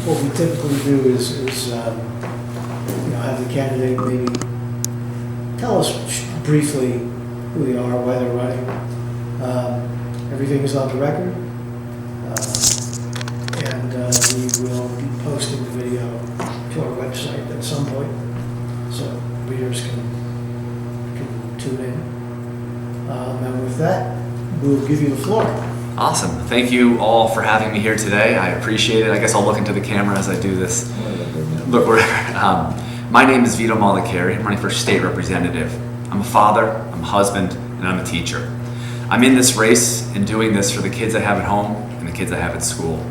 what we typically do is have the candidate maybe tell us briefly who they are, why they're running. Everything is on the record. And we will be posting the video to our website at some point, so readers can tune in. And with that, we'll give you the floor. Awesome. Thank you all for having me here today. I appreciate it. I guess I'll look into the camera as I do this. Look wherever. My name is Vito Malacari. I'm running for state representative. I'm a father, I'm a husband, and I'm a teacher. I'm in this race and doing this for the kids I have at home and the kids I have at school.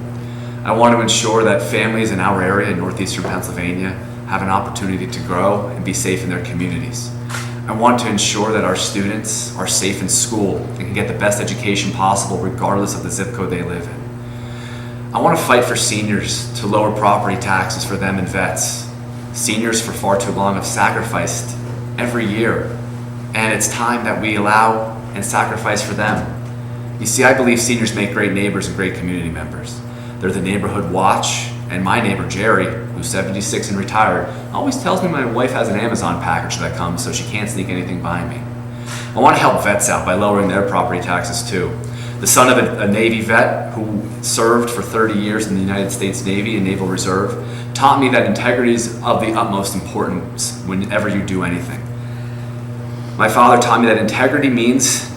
I want to ensure that families in our area in northeastern Pennsylvania have an opportunity to grow and be safe in their communities. I want to ensure that our students are safe in school and can get the best education possible regardless of the zip code they live in. I want to fight for seniors to lower property taxes for them and vets. Seniors for far too long have sacrificed every year, and it's time that we allow and sacrifice for them. You see, I believe seniors make great neighbors and great community members. They're the neighborhood watch, and my neighbor Jerry, who's 76 and retired, always tells me my wife has an Amazon package that comes so she can't sneak anything by me. I want to help vets out by lowering their property taxes too. The son of a Navy vet who served for 30 years in the United States Navy and Naval Reserve taught me that integrity is of the utmost importance whenever you do anything. My father taught me that integrity means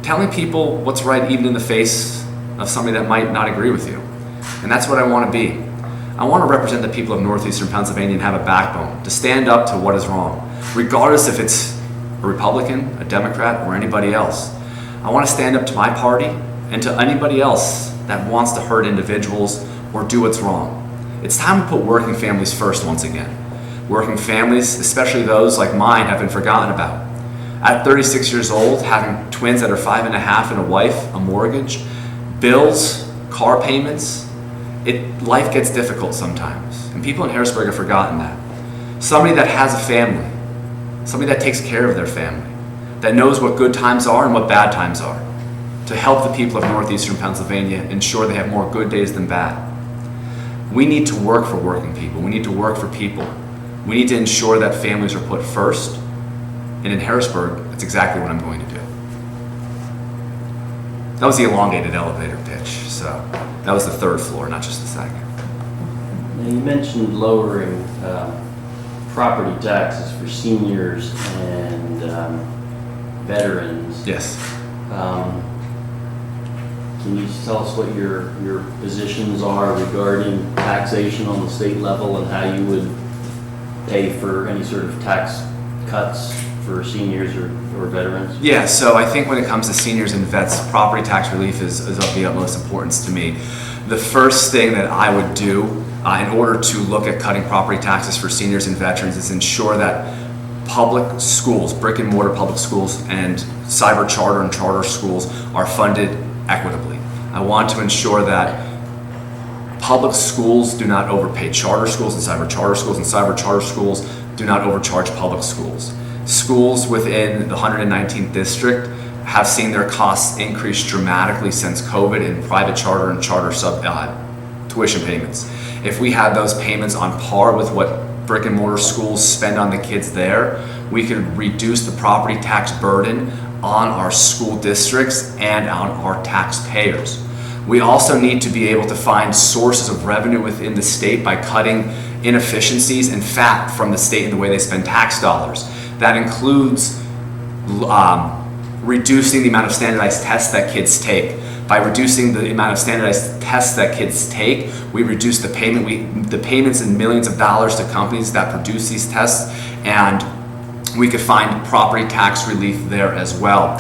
telling people what's right even in the face of somebody that might not agree with you. And that's what I want to be. I want to represent the people of northeastern Pennsylvania and have a backbone to stand up to what is wrong, regardless if it's a Republican, a Democrat, or anybody else. I want to stand up to my party and to anybody else that wants to hurt individuals or do what's wrong. It's time to put working families first once again. Working families, especially those like mine, have been forgotten about. At 36 years old, having twins that are 5 and a half and a wife, a mortgage, bills, car payments, life gets difficult sometimes. And people in Harrisburg have forgotten that. Somebody that has a family, somebody that takes care of their family, that knows what good times are and what bad times are, to help the people of northeastern Pennsylvania ensure they have more good days than bad. We need to work for working people. We need to work for people. We need to ensure that families are put first. And in Harrisburg, that's exactly what I'm going to do. That was the elongated elevator pitch, so that was the third floor, not just the second. Now you mentioned lowering property taxes for seniors and veterans. Yes. Can you just tell us what your positions are regarding taxation on the state level and how you would pay for any sort of tax cuts for seniors or veterans? Yeah, so I think when it comes to seniors and vets, property tax relief is of the utmost importance to me. The first thing that I would do in order to look at cutting property taxes for seniors and veterans is ensure that public schools, brick and mortar public schools, and cyber charter and charter schools are funded equitably. I want to ensure that public schools do not overpay charter schools and cyber charter schools do not overcharge public schools. Schools within the 119th district have seen their costs increase dramatically since COVID in private charter and charter tuition payments. If we had those payments on par with what brick and mortar schools spend on the kids there, we could reduce the property tax burden on our school districts and on our taxpayers. We also need to be able to find sources of revenue within the state by cutting inefficiencies and fat from the state in the way they spend tax dollars. That includes reducing the amount of standardized tests that kids take. By reducing the amount of standardized tests that kids take, we reduce the payments in millions of dollars to companies that produce these tests, and we could find property tax relief there as well.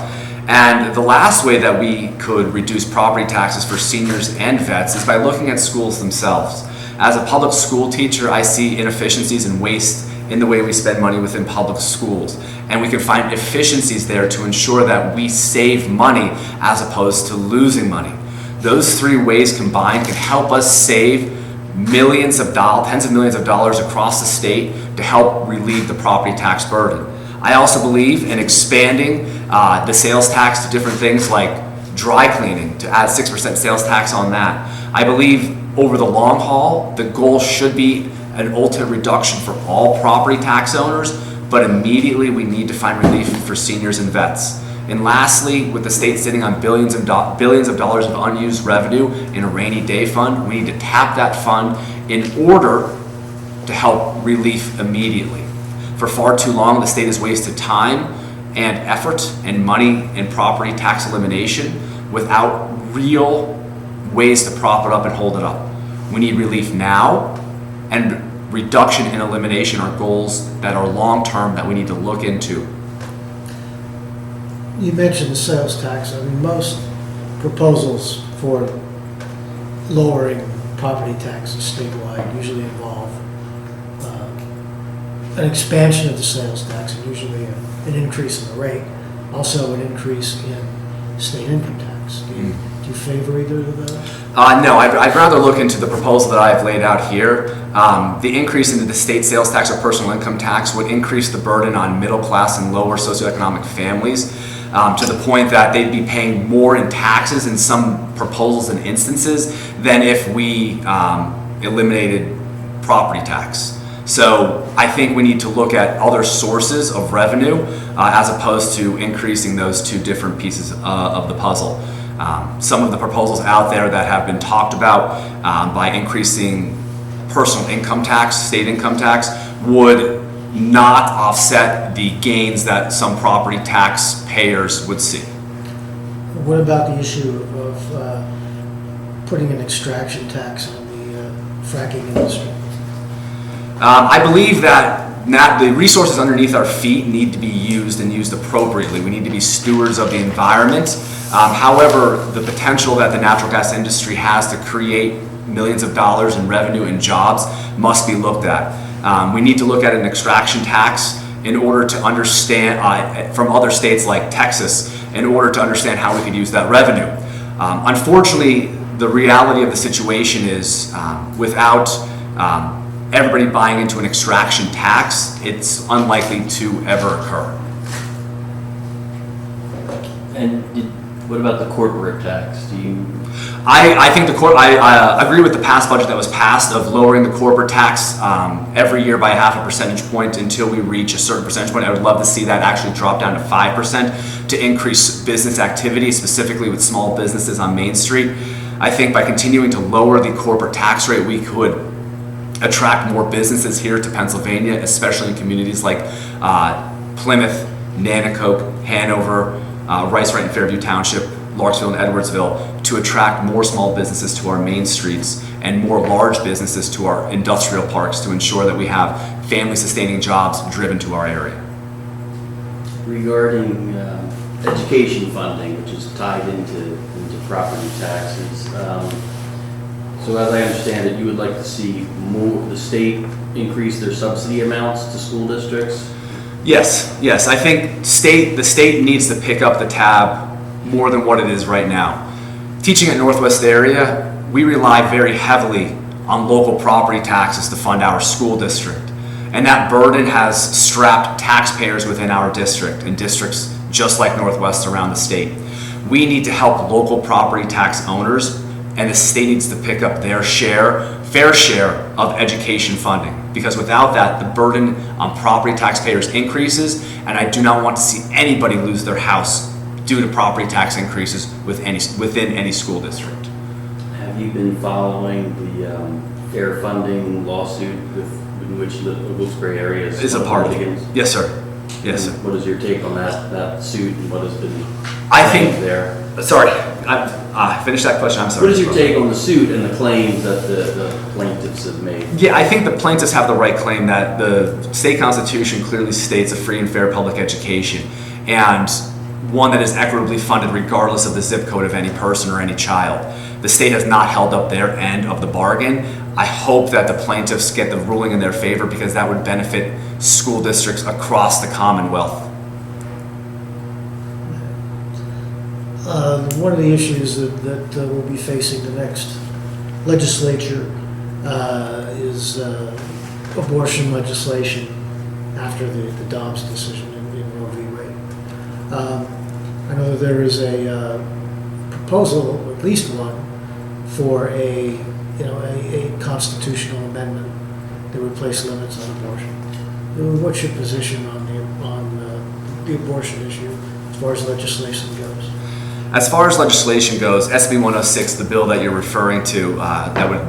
And the last way that we could reduce property taxes for seniors and vets is by looking at schools themselves. As a public school teacher, I see inefficiencies and waste in the way we spend money within public schools. And we can find efficiencies there to ensure that we save money as opposed to losing money. Those three ways combined can help us save millions of dollars, tens of millions of dollars across the state to help relieve the property tax burden. I also believe in expanding the sales tax to different things like dry cleaning, to add 6% sales tax on that. I believe over the long haul, the goal should be an ultimate reduction for all property tax owners, but immediately we need to find relief for seniors and vets. And lastly, with the state sitting on billions of dollars of unused revenue in a rainy day fund, we need to tap that fund in order to help relief immediately. For far too long, the state has wasted time and effort and money in property tax elimination without real ways to prop it up and hold it up. We need relief now, and reduction and elimination are goals that are long-term that we need to look into. You mentioned the sales tax. I mean, most proposals for lowering property taxes statewide usually involve an expansion of the sales tax and usually an increase in the rate, also an increase in state income tax. Do you favor either of those? No, I'd rather look into the proposal that I've laid out here. The increase into the state sales tax or personal income tax would increase the burden on middle class and lower socioeconomic families to the point that they'd be paying more in taxes in some proposals and instances than if we eliminated property tax. So I think we need to look at other sources of revenue as opposed to increasing those two different pieces of the puzzle. Some of the proposals out there that have been talked about by increasing personal income tax, state income tax, would not offset the gains that some property tax payers would see. What about the issue of putting an extraction tax on the fracking industry? I believe that the resources underneath our feet need to be used and used appropriately. We need to be stewards of the environment. However, the potential that the natural gas industry has to create millions of dollars in revenue and jobs must be looked at. We need to look at an extraction tax in order to understand, from other states like Texas, in order to understand how we could use that revenue. Unfortunately, the reality of the situation is without everybody buying into an extraction tax, it's unlikely to ever occur. And what about the corporate tax? Do you? I think I agree with the past budget that was passed of lowering the corporate tax every year by 0.5 percentage point until we reach a certain percentage point. I would love to see that actually drop down to 5% to increase business activity, specifically with small businesses on Main Street. I think by continuing to lower the corporate tax rate, we could attract more businesses here to Pennsylvania, especially in communities like Plymouth, Nanticoke, Hanover, Rice Wright and Fairview Township, Larksville and Edwardsville, to attract more small businesses to our main streets and more large businesses to our industrial parks to ensure that we have family-sustaining jobs driven to our area. Regarding education funding, which is tied into property taxes, so as I understand it, you would like to see the state increase their subsidy amounts to school districts? Yes. I think the state needs to pick up the tab more than what it is right now. Teaching at Northwest area, we rely very heavily on local property taxes to fund our school district. And that burden has strapped taxpayers within our district and districts just like Northwest around the state. We need to help local property tax owners, and the state needs to pick up their fair share of education funding. Because without that, the burden on property taxpayers increases, and I do not want to see anybody lose their house due to property tax increases within any school district. Have you been following the fair funding lawsuit in which the Wilkes-Barre area is a part of it? Yes, sir. Yes, sir. What is your take on that suit and what has been there? Sorry, finish that question. I'm sorry. What is your take on the suit and the claims that the plaintiffs have made? Yeah, I think the plaintiffs have the right claim that the state constitution clearly states a free and fair public education, and one that is equitably funded regardless of the zip code of any person or any child. The state has not held up their end of the bargain. I hope that the plaintiffs get the ruling in their favor because that would benefit school districts across the Commonwealth. One of the issues that we'll be facing the next legislature is abortion legislation after the Dobbs decision in Roe v. Wade. I know there is a proposal, at least one, for a a constitutional amendment that would place limits on abortion. What's your position on the abortion issue as far as legislation goes? As far as legislation goes, SB 106, the bill that you're referring to, that would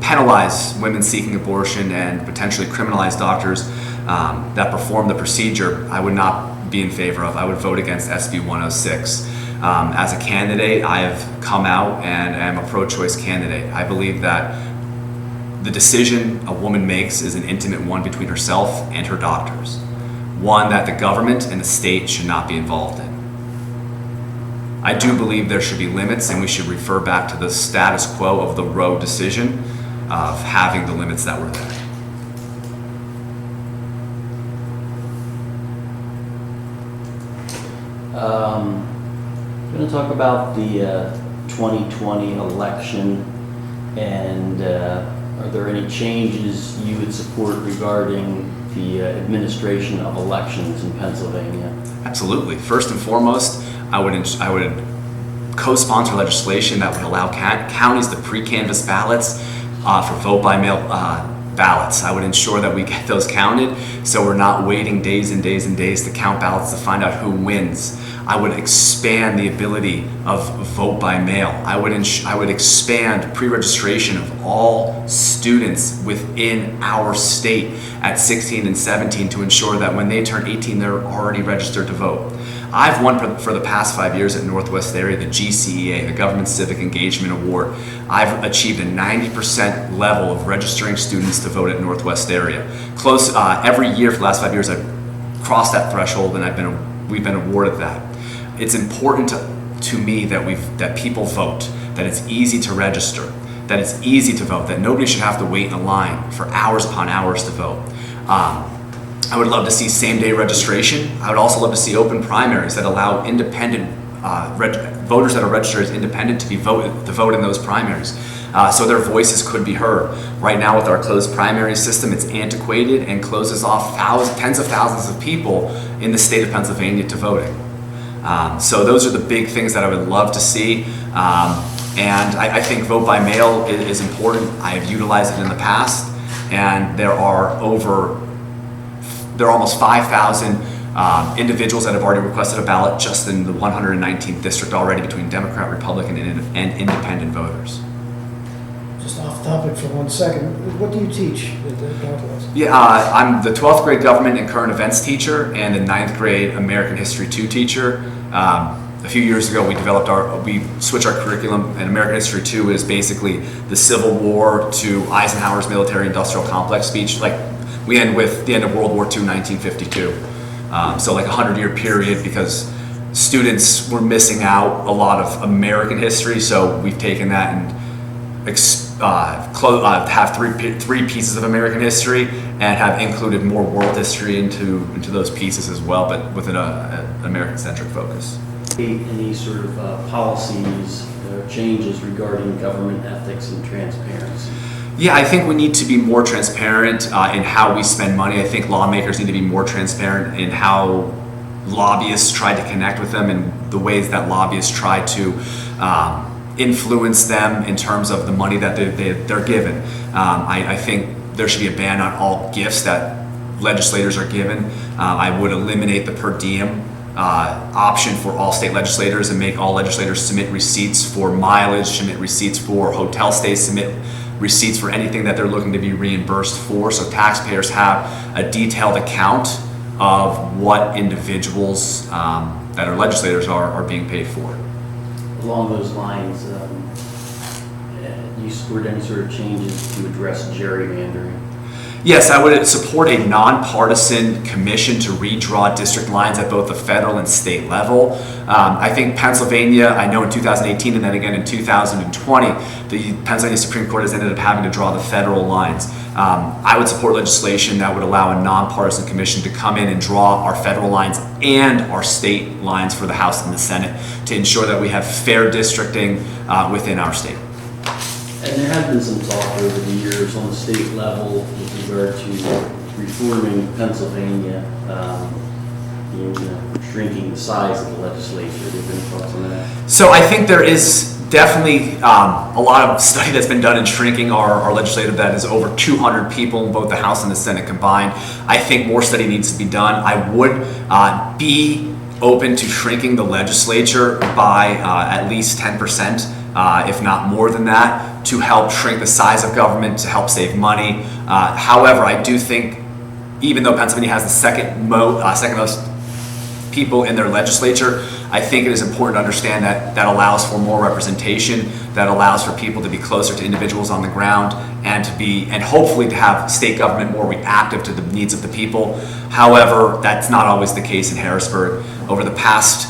penalize women seeking abortion and potentially criminalize doctors that perform the procedure, I would not be in favor of. I would vote against SB 106. As a candidate, I have come out and am a pro-choice candidate. I believe that the decision a woman makes is an intimate one between herself and her doctors, one that the government and the state should not be involved in. I do believe there should be limits, and we should refer back to the status quo of the Roe decision of having the limits that were there. I'm going to talk about the 2020 election, and are there any changes you would support regarding the administration of elections in Pennsylvania? Absolutely. First and foremost, I would co-sponsor legislation that would allow counties to pre-canvass ballots for vote-by-mail ballots. I would ensure that we get those counted, so we're not waiting days and days and days to count ballots to find out who wins. I would expand the ability of vote by mail. I would expand pre-registration of all students within our state at 16 and 17 to ensure that when they turn 18, they're already registered to vote. I've won for the past 5 years at Northwest area the GCEA, the Government Civic Engagement Award. I've achieved a 90% level of registering students to vote at Northwest area. Every year for the last 5 years, I've crossed that threshold, and we've been awarded that. It's important to me that people vote, that it's easy to register, that it's easy to vote, that nobody should have to wait in a line for hours upon hours to vote. I would love to see same-day registration. I would also love to see open primaries that allow independent voters that are registered as independent to vote in those primaries, so their voices could be heard. Right now, with our closed primary system, it's antiquated and closes off tens of thousands of people in the state of Pennsylvania to voting. So those are the big things that I would love to see. And I think vote by mail is important. I have utilized it in the past, and there are almost 5,000 individuals that have already requested a ballot just in the 119th district already, between Democrat, Republican, and independent voters. Just off topic for 1 second, what do you teach at Northwest? Yeah, I'm the 12th grade government and current events teacher and the 9th grade American History 2 teacher. A few years ago, we switched our curriculum, and American History 2 is basically the Civil War to Eisenhower's military-industrial complex speech. Like, we end with the end of World War II, 1952. So like a 100-year period, because students were missing out a lot of American history, so we've taken that and have three pieces of American history and have included more world history into those pieces as well, but with an American-centric focus. Any sort of policies or changes regarding government ethics and transparency? Yeah, I think we need to be more transparent in how we spend money. I think lawmakers need to be more transparent in how lobbyists try to connect with them and the ways that lobbyists try to influence them in terms of the money that they're given. I think there should be a ban on all gifts that legislators are given. I would eliminate the per diem option for all state legislators and make all legislators submit receipts for mileage, submit receipts for hotel stays, submit receipts for anything that they're looking to be reimbursed for, so taxpayers have a detailed account of what individuals that are legislators are being paid for. Along those lines, do you support any sort of changes to address gerrymandering? Yes, I would support a nonpartisan commission to redraw district lines at both the federal and state level. I think Pennsylvania, I know in 2018 and then again in 2020, the Pennsylvania Supreme Court has ended up having to draw the federal lines. I would support legislation that would allow a nonpartisan commission to come in and draw our federal lines and our state lines for the House and the Senate to ensure that we have fair districting within our state. And there has been some talk over the years on the state level with regard to reforming Pennsylvania. shrinking the size of the legislature? Do you have any thoughts on that? So I think there is definitely a lot of study that's been done in shrinking our legislative. That is over 200 people in both the House and the Senate combined. I think more study needs to be done. I would be open to shrinking the legislature by at least 10%, if not more than that, to help shrink the size of government, to help save money. However, I do think, even though Pennsylvania has the second most people in their legislature, I think it is important to understand that that allows for more representation, that allows for people to be closer to individuals on the ground, and hopefully to have state government more reactive to the needs of the people. However, that's not always the case in Harrisburg. Over the past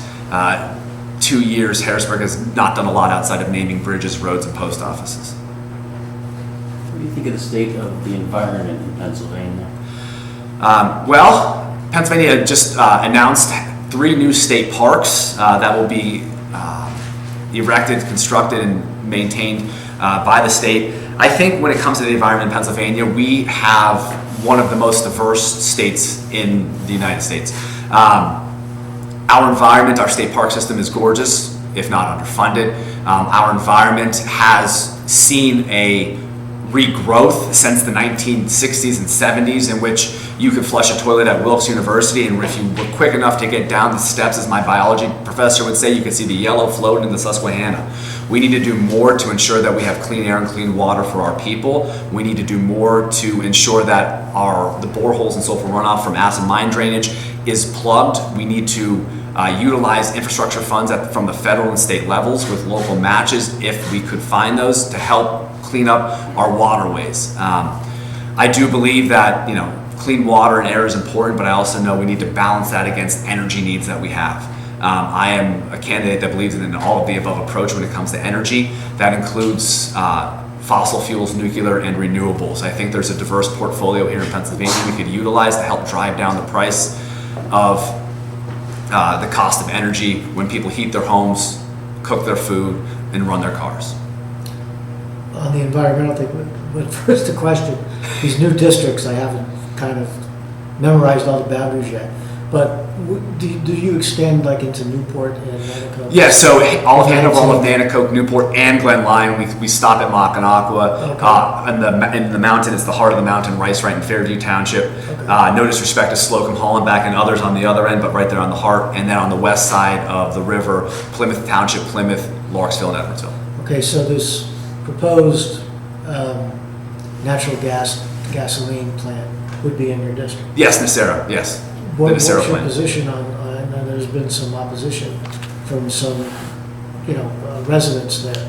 2 years, Harrisburg has not done a lot outside of naming bridges, roads, and post offices. What do you think of the state of the environment in Pennsylvania? Well, Pennsylvania just announced 3 new state parks that will be erected, constructed, and maintained by the state. I think when it comes to the environment in Pennsylvania, we have one of the most diverse states in the United States. Our environment, our state park system is gorgeous, if not underfunded. Our environment has seen a regrowth since the 1960s and 70s, in which you could flush a toilet at Wilkes University, and if you were quick enough to get down the steps, as my biology professor would say, you could see the yellow floating in the Susquehanna. We need to do more to ensure that we have clean air and clean water for our people. We need to do more to ensure that the boreholes and sulfur runoff from acid mine drainage is plugged. We need to utilize infrastructure funds from the federal and state levels with local matches, if we could find those, to help clean up our waterways. I do believe that clean water and air is important, but I also know we need to balance that against energy needs that we have. I am a candidate that believes in an all of the above approach when it comes to energy. That includes fossil fuels, nuclear, and renewables. I think there's a diverse portfolio here in Pennsylvania we could utilize to help drive down the price of the cost of energy when people heat their homes, cook their food, and run their cars. On the environmental thing, but first the question, these new districts, I haven't kind of memorized all the boundaries yet, but do you extend like into Newport and Nanticoke? Yeah, so all of Hanover, all of Nanticoke, Newport, and Glen Lyon, we stop at Mackinac. Okay. In the mountain, it's the heart of the mountain, Rice, right in Fairview Township. Okay. No disrespect to Slocum, Hollenbeck, and others on the other end, but right there on the heart. And then on the west side of the river, Plymouth Township, Plymouth, Lawrenceville, and Edwardsville. Okay, so this proposed natural gasoline plant would be in your district? Yes, Nacero, yes. What's your plant. position on, and there's been some opposition from some, residents there.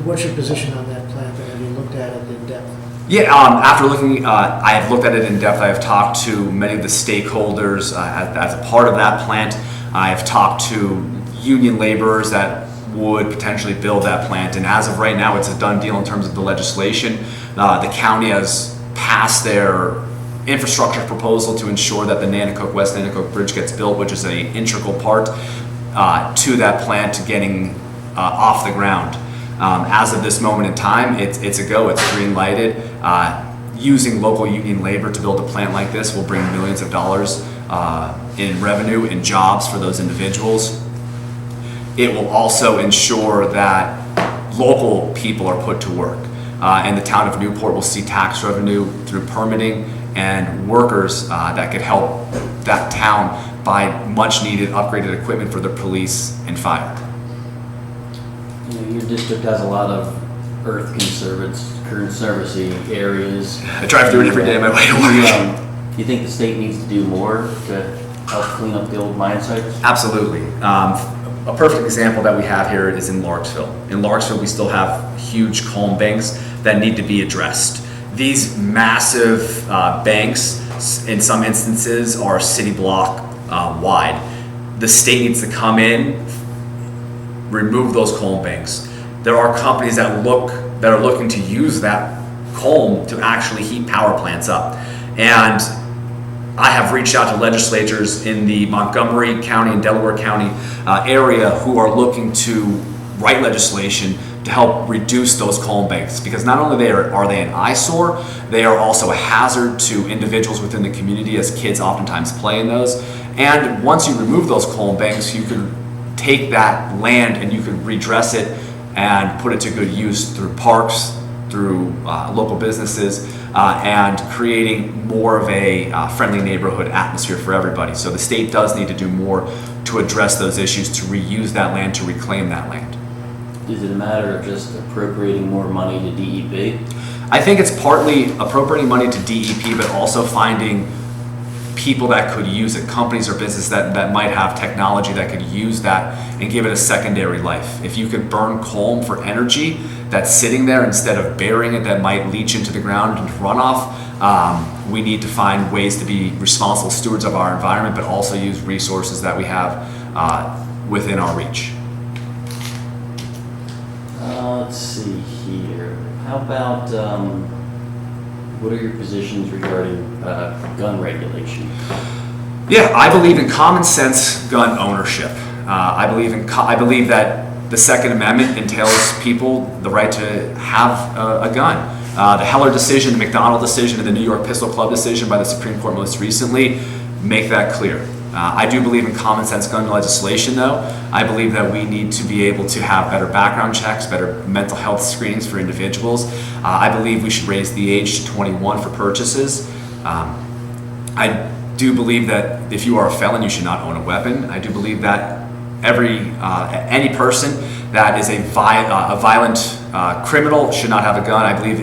What's your position on that plant, and have you looked at it in depth? Yeah, after looking, I have looked at it in depth. I have talked to many of the stakeholders as a part of that plant. I have talked to union laborers that would potentially build that plant, and as of right now, it's a done deal in terms of the legislation. The county has passed their infrastructure proposal to ensure that the West Nanticoke Bridge gets built, which is an integral part to that plant getting off the ground. As of this moment in time, it's a go, it's green lighted. Using local union labor to build a plant like this will bring millions of dollars in revenue and jobs for those individuals. It will also ensure that local people are put to work. And the town of Newport will see tax revenue through permitting and workers that could help that town buy much needed upgraded equipment for their police and fire. Your district has a lot of earth conservancy areas. I drive through it every day on my way to work. Do you think the state needs to do more to help clean up the old mine sites? Absolutely. A perfect example that we have here is in Larksville. In Larksville, we still have huge culm banks that need to be addressed. These massive banks, in some instances, are city block wide. The state needs to come in, remove those culm banks. There are companies that are looking to use that culm to actually heat power plants up. And I have reached out to legislators in the Montgomery County and Delaware County area who are looking to write legislation to help reduce those colon banks, because not only are they an eyesore, they are also a hazard to individuals within the community, as kids oftentimes play in those. And once you remove those colon banks, you can take that land and you can redress it and put it to good use through parks, through local businesses, and creating more of a friendly neighborhood atmosphere for everybody. So the state does need to do more to address those issues, to reuse that land, to reclaim that land. Is it a matter of just appropriating more money to DEP? I think it's partly appropriating money to DEP, but also finding people that could use it, companies or businesses that might have technology that could use that and give it a secondary life. If you could burn coal for energy that's sitting there instead of burying it, that might leach into the ground and runoff, we need to find ways to be responsible stewards of our environment, but also use resources that we have within our reach. Let's see here. How about, what are your positions regarding gun regulation? Yeah, I believe in common sense gun ownership. I believe that the Second Amendment entails people the right to have a gun. The Heller decision, the McDonald decision, and the New York Pistol Club decision by the Supreme Court most recently make that clear. I do believe in common sense gun legislation, though. I believe that we need to be able to have better background checks, better mental health screenings for individuals. I believe we should raise the age to 21 for purchases. I do believe that if you are a felon, you should not own a weapon. I do believe that any person that is a violent criminal should not have a gun. I believe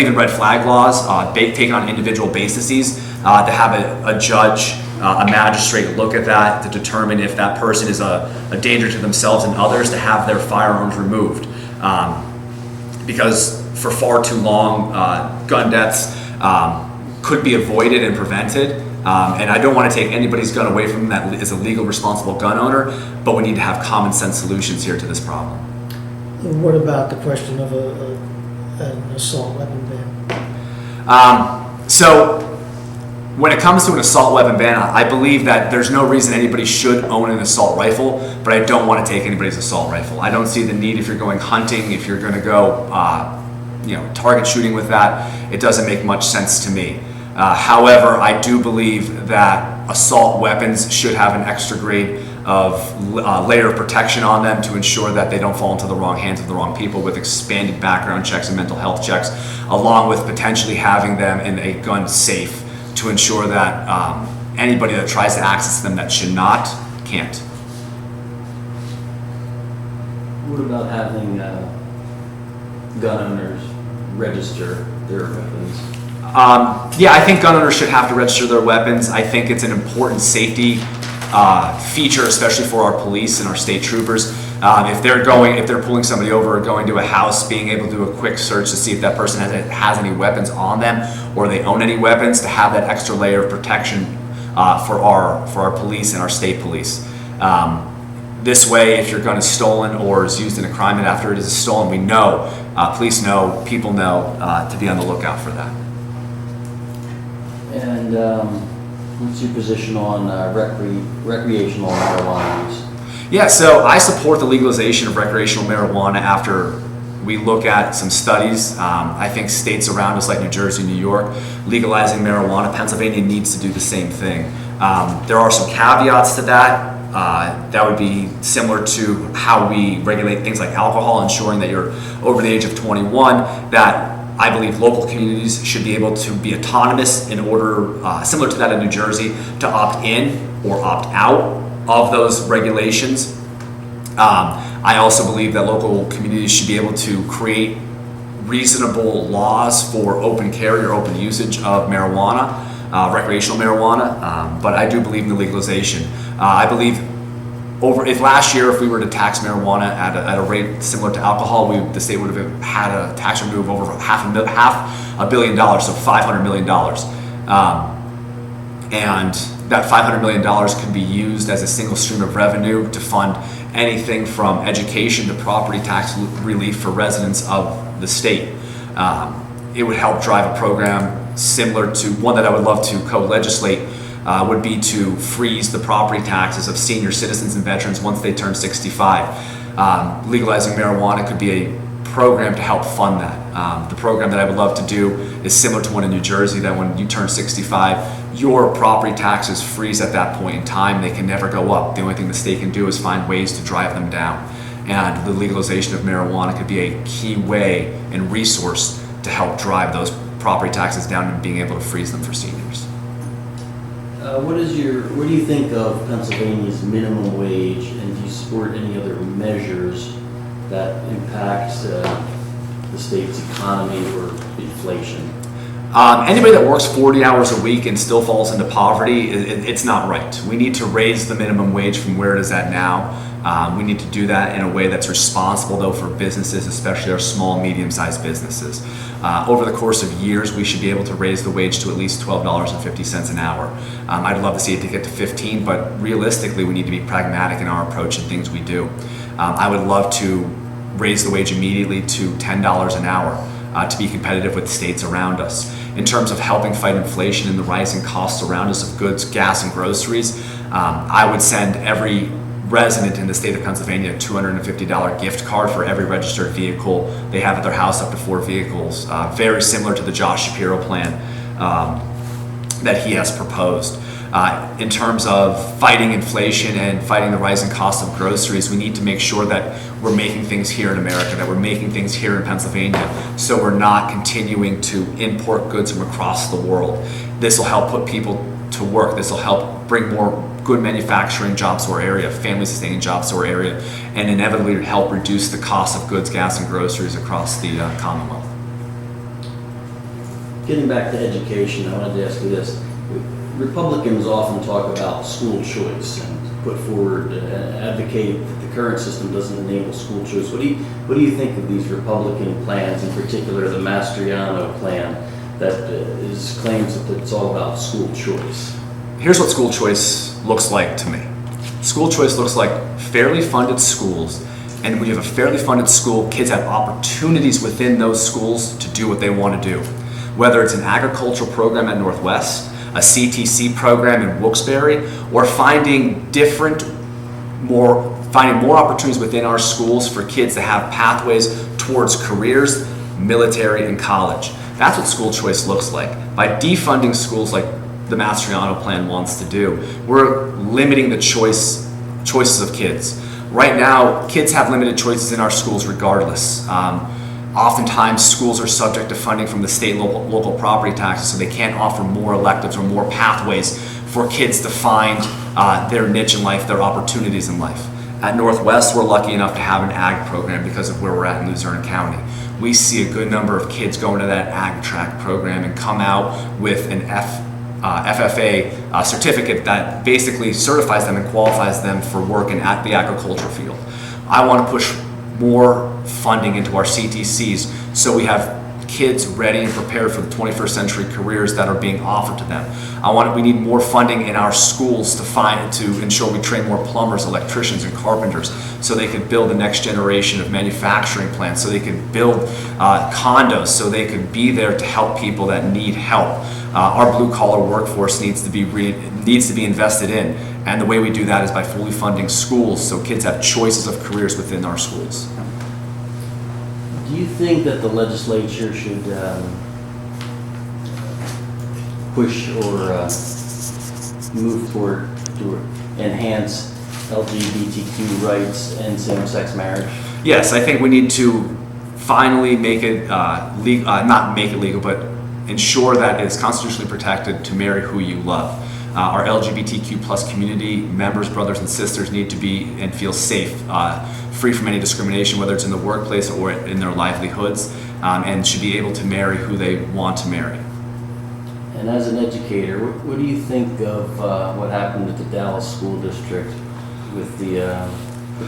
in red flag laws, taken on individual bases, to have a judge, a magistrate look at that to determine if that person is a danger to themselves and others, to have their firearms removed. Because for far too long, gun deaths could be avoided and prevented. And I don't want to take anybody's gun away from them that is a legal, responsible gun owner, but we need to have common sense solutions here to this problem. What about the question of an assault weapon ban? So when it comes to an assault weapon ban, I believe that there's no reason anybody should own an assault rifle, but I don't want to take anybody's assault rifle. I don't see the need if you're going hunting, if you're going to go target shooting with that. It doesn't make much sense to me. However, I do believe that assault weapons should have an extra grade of layer of protection on them to ensure that they don't fall into the wrong hands of the wrong people, with expanded background checks and mental health checks, along with potentially having them in a gun safe to ensure that anybody that tries to access them that should not, can't. What about having gun owners register their weapons? Yeah, I think gun owners should have to register their weapons. I think it's an important safety feature, especially for our police and our state troopers. If they're pulling somebody over or going to a house, being able to do a quick search to see if that person has any weapons on them or they own any weapons, to have that extra layer of protection for our police and our state police. This way, if your gun is stolen or is used in a crime, and after it is stolen, we know, police know, people know, to be on the lookout for that. And what's your position on recreational marijuana use? Yeah, so I support the legalization of recreational marijuana after we look at some studies. I think states around us like New Jersey, New York, legalizing marijuana. Pennsylvania needs to do the same thing. There are some caveats to that. That would be similar to how we regulate things like alcohol, ensuring that you're over the age of 21, that I believe local communities should be able to be autonomous in order, similar to that in New Jersey, to opt in or opt out of those regulations. I also believe that local communities should be able to create reasonable laws for open carry or open usage of marijuana, recreational marijuana, but I do believe in the legalization. I believe if last year, if we were to tax marijuana at a rate similar to alcohol, the state would have had a tax revenue of over $500 million, so $500 million. And that $500 million could be used as a single stream of revenue to fund anything from education to property tax relief for residents of the state. It would help drive a program similar to one that I would love to co-legislate, would be to freeze the property taxes of senior citizens and veterans once they turn 65. Legalizing marijuana could be a program to help fund that. The program that I would love to do is similar to one in New Jersey, that when you turn 65, your property taxes freeze at that point in time. They can never go up. The only thing the state can do is find ways to drive them down. And the legalization of marijuana could be a key way and resource to help drive those property taxes down and being able to freeze them for seniors. What do you think of Pennsylvania's minimum wage, and do you support any other measures that impact the state's economy or inflation? Anybody that works 40 hours a week and still falls into poverty, it's not right. We need to raise the minimum wage from where it is at now. We need to do that in a way that's responsible, though, for businesses, especially our small, medium-sized businesses. Over the course of years, we should be able to raise the wage to at least $12.50 an hour. I'd love to see it to get to 15, but realistically, we need to be pragmatic in our approach and things we do. I would love to raise the wage immediately to $10 an hour to be competitive with states around us. In terms of helping fight inflation and the rising costs around us of goods, gas, and groceries, I would send every resident in the state of Pennsylvania a $250 gift card for every registered vehicle they have at their house, up to 4 vehicles. Very similar to the Josh Shapiro plan that he has proposed. In terms of fighting inflation and fighting the rising cost of groceries, we need to make sure that we're making things here in America, that we're making things here in Pennsylvania, so we're not continuing to import goods from across the world. This will help put people to work. This will help bring more good manufacturing jobs to our area, family-sustaining jobs to our area, and inevitably help reduce the cost of goods, gas, and groceries across the Commonwealth. Getting back to education, I wanted to ask you this. Republicans often talk about school choice and put forward, advocate that the current system doesn't enable school choice. What do you think of these Republican plans, in particular the Mastriano plan that claims that it's all about school choice? Here's what school choice looks like to me. School choice looks like fairly funded schools, and when you have a fairly funded school, kids have opportunities within those schools to do what they want to do. Whether it's an agricultural program at Northwest, a CTC program in Wilkes-Barre, or finding more opportunities within our schools for kids to have pathways towards careers, military, and college. That's what school choice looks like. By defunding schools like the Mastriano plan wants to do, we're limiting the choices of kids. Right now, kids have limited choices in our schools regardless. Oftentimes, schools are subject to funding from the state and local property taxes, so they can't offer more electives or more pathways for kids to find their niche in life, their opportunities in life. At Northwest, we're lucky enough to have an ag program because of where we're at in Luzerne County. We see a good number of kids go into that ag track program and come out with an FFA certificate that basically certifies them and qualifies them for work at the agriculture field. I want to push more funding into our CTCs so we have kids ready and prepared for the 21st century careers that are being offered to them. We need more funding in our schools to ensure we train more plumbers, electricians, and carpenters so they could build the next generation of manufacturing plants, so they could build condos, so they could be there to help people that need help. Our blue-collar workforce needs to be invested in, and the way we do that is by fully funding schools so kids have choices of careers within our schools. Do you think that the legislature should push or move toward to enhance LGBTQ rights and same-sex marriage? Yes, I think we need to finally make it not make it legal, but ensure that it is constitutionally protected to marry who you love. Our LGBTQ plus community members, brothers and sisters need to be and feel safe, free from any discrimination, whether it's in the workplace or in their livelihoods, and should be able to marry who they want to marry. And as an educator, what do you think of what happened at the Dallas School District with the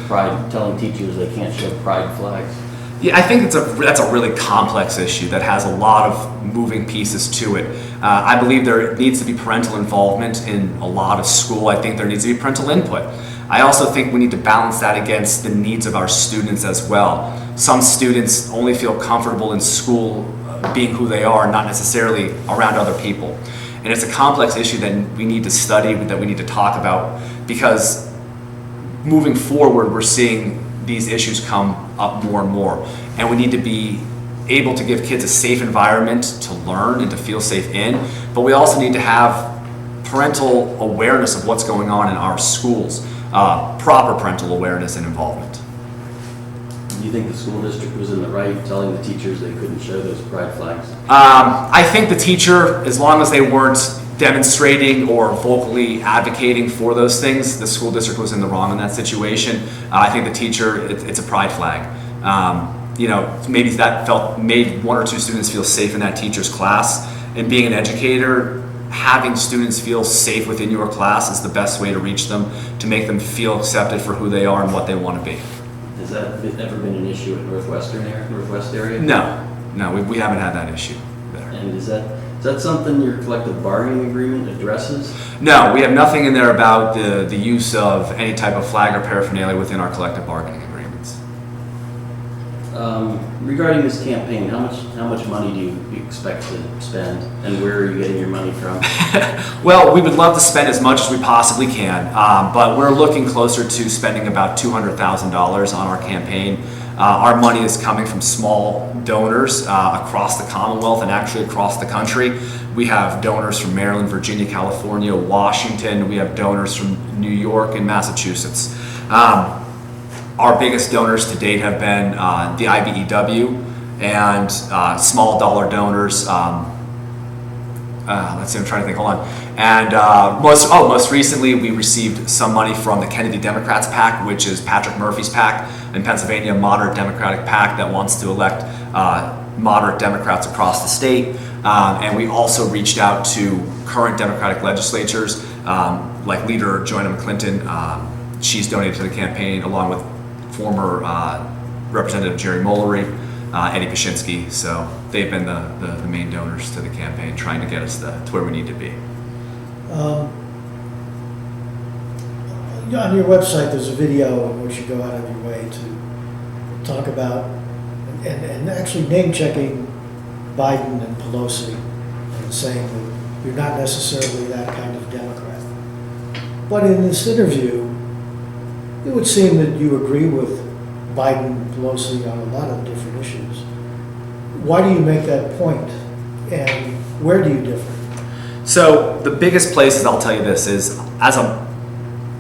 pride, telling teachers they can't show pride flags? Yeah, I think that's a really complex issue that has a lot of moving pieces to it. I believe there needs to be parental involvement in a lot of school. I think there needs to be parental input. I also think we need to balance that against the needs of our students as well. Some students only feel comfortable in school being who they are, not necessarily around other people. And it's a complex issue that we need to study, that we need to talk about, because moving forward, we're seeing these issues come up more and more. And we need to be able to give kids a safe environment to learn and to feel safe in, but we also need to have parental awareness of what's going on in our schools, proper parental awareness and involvement. Do you think the school district was in the right telling the teachers they couldn't show those pride flags? I think the teacher, as long as they weren't demonstrating or vocally advocating for those things, the school district was in the wrong in that situation. I think the teacher, it's a pride flag. Maybe that made one or two students feel safe in that teacher's class. And being an educator, having students feel safe within your class is the best way to reach them, to make them feel accepted for who they are and what they want to be. Has that ever been an issue in Northwest area? No, we haven't had that issue there. And is that something your collective bargaining agreement addresses? No, we have nothing in there about the use of any type of flag or paraphernalia within our collective bargaining agreements. Regarding this campaign, how much money do you expect to spend, and where are you getting your money from? Well, we would love to spend as much as we possibly can, but we're looking closer to spending about $200,000 on our campaign. Our money is coming from small donors across the Commonwealth and actually across the country. We have donors from Maryland, Virginia, California, Washington. We have donors from New York and Massachusetts. Our biggest donors to date have been the IBEW and small dollar donors. Let's see, I'm trying to think, hold on. And most recently we received some money from the Kennedy Democrats PAC, which is Patrick Murphy's PAC in Pennsylvania, a moderate Democratic PAC that wants to elect moderate Democrats across the state. And we also reached out to current Democratic legislatures, like Leader Joanna McClinton. She's donated to the campaign, along with former Representative Jerry Mullery, Eddie Pashinsky. So they've been the main donors to the campaign, trying to get us to where we need to be. On your website, there's a video in which you go out of your way to talk about and actually name-checking Biden and Pelosi and saying that you're not necessarily that kind of Democrat. But in this interview, it would seem that you agree with Biden and Pelosi on a lot of different issues. Why do you make that point, and where do you differ? So the biggest places, I'll tell you this, is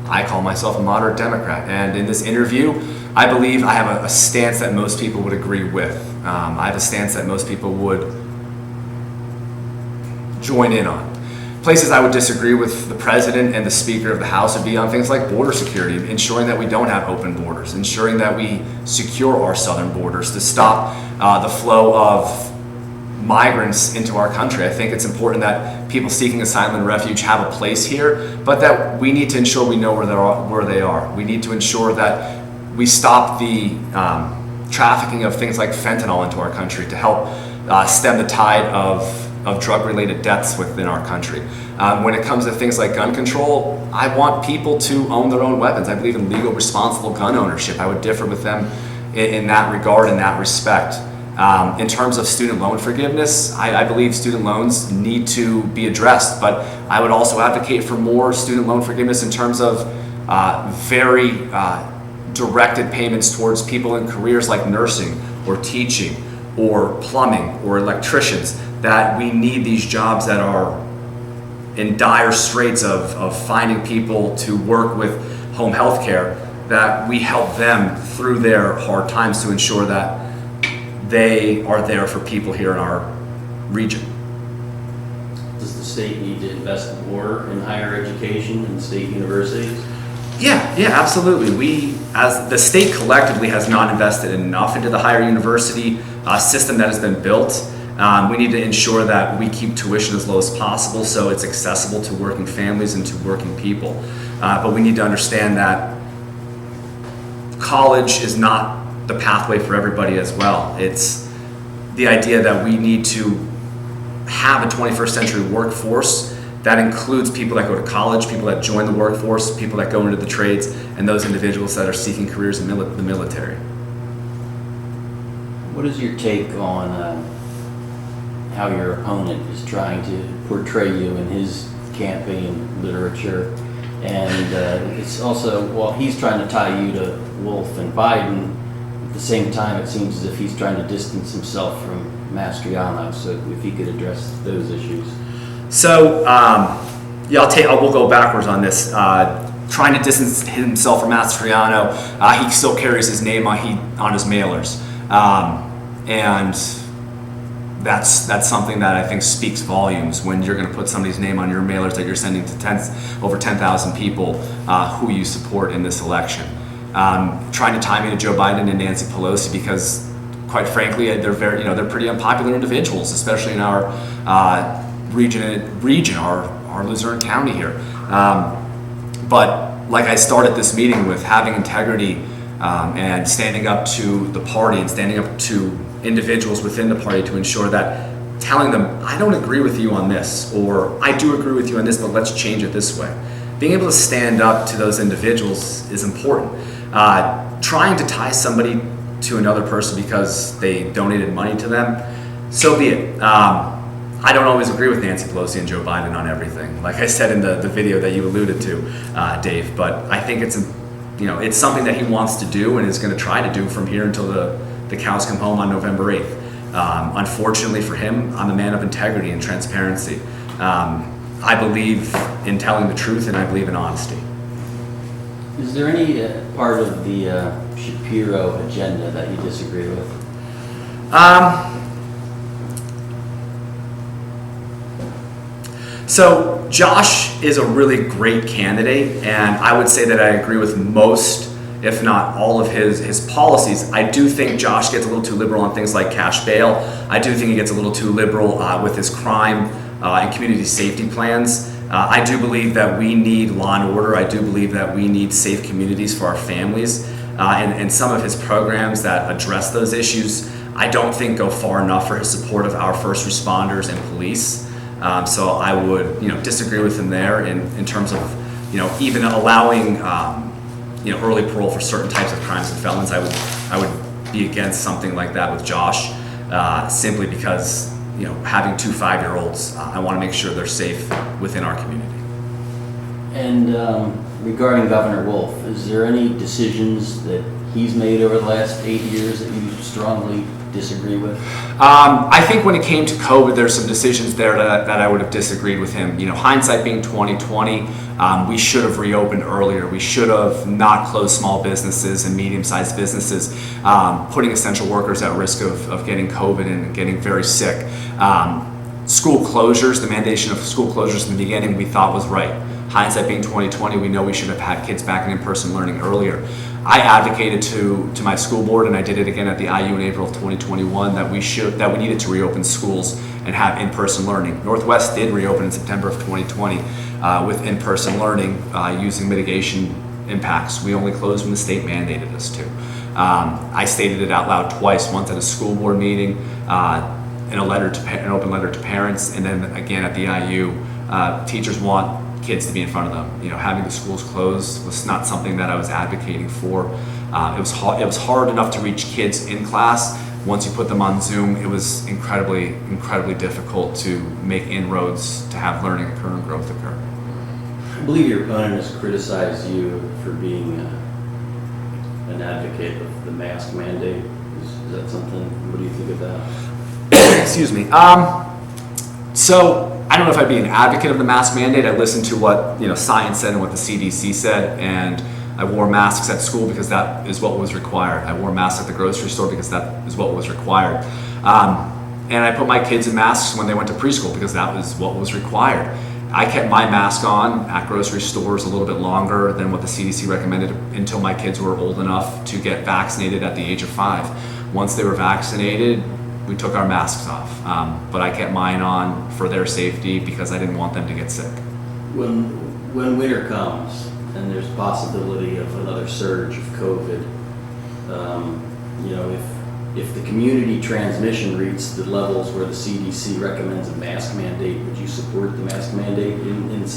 I call myself a moderate Democrat, and in this interview, I believe I have a stance that most people would agree with. I have a stance that most people would join in on. Places I would disagree with the president and the speaker of the House would be on things like border security, ensuring that we don't have open borders, ensuring that we secure our southern borders to stop the flow of migrants into our country. I think it's important that people seeking asylum and refuge have a place here, but that we need to ensure we know where they are. We need to ensure that we stop the trafficking of things like fentanyl into our country to help stem the tide of drug-related deaths within our country. When it comes to things like gun control, I want people to own their own weapons. I believe in legal, responsible gun ownership. I would differ with them in that regard, in that respect. In terms of student loan forgiveness, I believe student loans need to be addressed, but I would also advocate for more student loan forgiveness in terms of very directed payments towards people in careers like nursing or teaching or plumbing or electricians, that we need these jobs that are in dire straits of finding people to work with home health care, that we help them through their hard times to ensure that they are there for people here in our region. Does the state need to invest more in higher education and state universities? Yeah, absolutely. We, as the state collectively, has not invested enough into the higher university system that has been built. We need to ensure that we keep tuition as low as possible so it's accessible to working families and to working people. But we need to understand that college is not the pathway for everybody as well. It's the idea that we need to have a 21st century workforce that includes people that go to college, people that join the workforce, people that go into the trades, and those individuals that are seeking careers in the military. What is your take on how your opponent is trying to portray you in his campaign literature, And it's also, while he's trying to tie you to Wolf and Biden, at the same time, it seems as if he's trying to distance himself from Mastriano. So if he could address those issues. So, we'll go backwards on this. Trying to distance himself from Mastriano, he still carries his name on his mailers. And that's something that I think speaks volumes when you're going to put somebody's name on your mailers that you're sending to over 10,000 people who you support in this election. Trying to tie me to Joe Biden and Nancy Pelosi because, quite frankly, they're pretty unpopular individuals, especially in our region, our Luzerne County here. But like I started this meeting with, having integrity and standing up to the party and standing up to individuals within the party to ensure that, telling them, I don't agree with you on this, or I do agree with you on this, but let's change it this way. Being able to stand up to those individuals is important. Trying to tie somebody to another person because they donated money to them, so be it. I don't always agree with Nancy Pelosi and Joe Biden on everything, like I said in the video that you alluded to, Dave, but I think it's something that he wants to do and is going to try to do from here until the cows come home on November 8th. Unfortunately for him, I'm a man of integrity and transparency. I believe in telling the truth and I believe in honesty. Is there any part of the Shapiro agenda that you disagree with? So Josh is a really great candidate, and I would say that I agree with most, if not all of his policies. I do think Josh gets a little too liberal on things like cash bail. I do think he gets a little too liberal with his crime and community safety plans. I do believe that we need law and order. I do believe that we need safe communities for our families. And some of his programs that address those issues, I don't think go far enough for his support of our first responders and police. So I would, disagree with him there in terms of, even allowing, early parole for certain types of crimes and felons. I would be against something like that with Josh, simply because, having 2 5-year-olds, I want to make sure they're safe within our community. And regarding Governor Wolf, is there any decisions that he's made over the last 8 years that you strongly disagree with? I think when it came to COVID, there's some decisions there that I would have disagreed with him. Hindsight being 2020, we should have reopened earlier. We should have not closed small businesses and medium-sized businesses, putting essential workers at risk of getting COVID and getting very sick. School closures, the mandation of school closures in the beginning, we thought was right. Hindsight being 2020, we know we should have had kids back in person learning earlier. I advocated to my school board, and I did it again at the IU in April of 2021, that we needed to reopen schools and have in-person learning. Northwest did reopen in September of 2020 with in-person learning using mitigation impacts. We only closed when the state mandated us to. I stated it out loud twice, once at a school board meeting, in an open letter to parents, and then again at the IU. Teachers want kids to be in front of them. Having the schools closed was not something that I was advocating for. It was hard enough to reach kids in class. Once you put them on Zoom, it was incredibly difficult to make inroads, to have learning occur and growth occur. I believe your opponent has criticized you for being an advocate of the mask mandate. Is that something? What do you think of that? Excuse me. So I don't know if I'd be an advocate of the mask mandate. I listened to what science said and what the CDC said, and I wore masks at school because that is what was required. I wore masks at the grocery store because that is what was required. And I put my kids in masks when they went to preschool because that was what was required. I kept my mask on at grocery stores a little bit longer than what the CDC recommended until my kids were old enough to get vaccinated at the age of 5. Once they were vaccinated, we took our masks off, but I kept mine on for their safety because I didn't want them to get sick. When winter comes and there's possibility of another surge of COVID, if the community transmission reaches the levels where the CDC recommends a mask mandate, would you support the mask mandate in the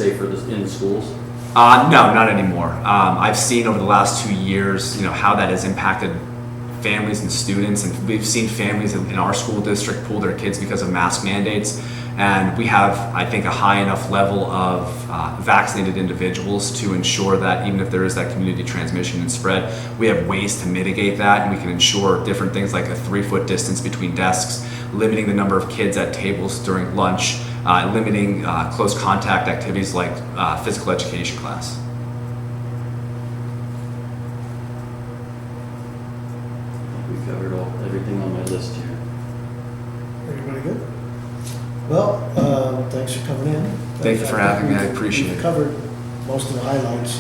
schools? No, not anymore. I've seen over the last 2 years, how that has impacted families and students, and we've seen families in our school district pull their kids because of mask mandates, And we have, I think, a high enough level of vaccinated individuals to ensure that even if there is that community transmission and spread, we have ways to mitigate that, and we can ensure different things like a 3-foot distance between desks, limiting the number of kids at tables during lunch, limiting close contact activities like physical education class. We covered everything on my list here. Everybody good? Well, thanks for coming in. Thank you for having me. I appreciate We've it. covered most of the highlights.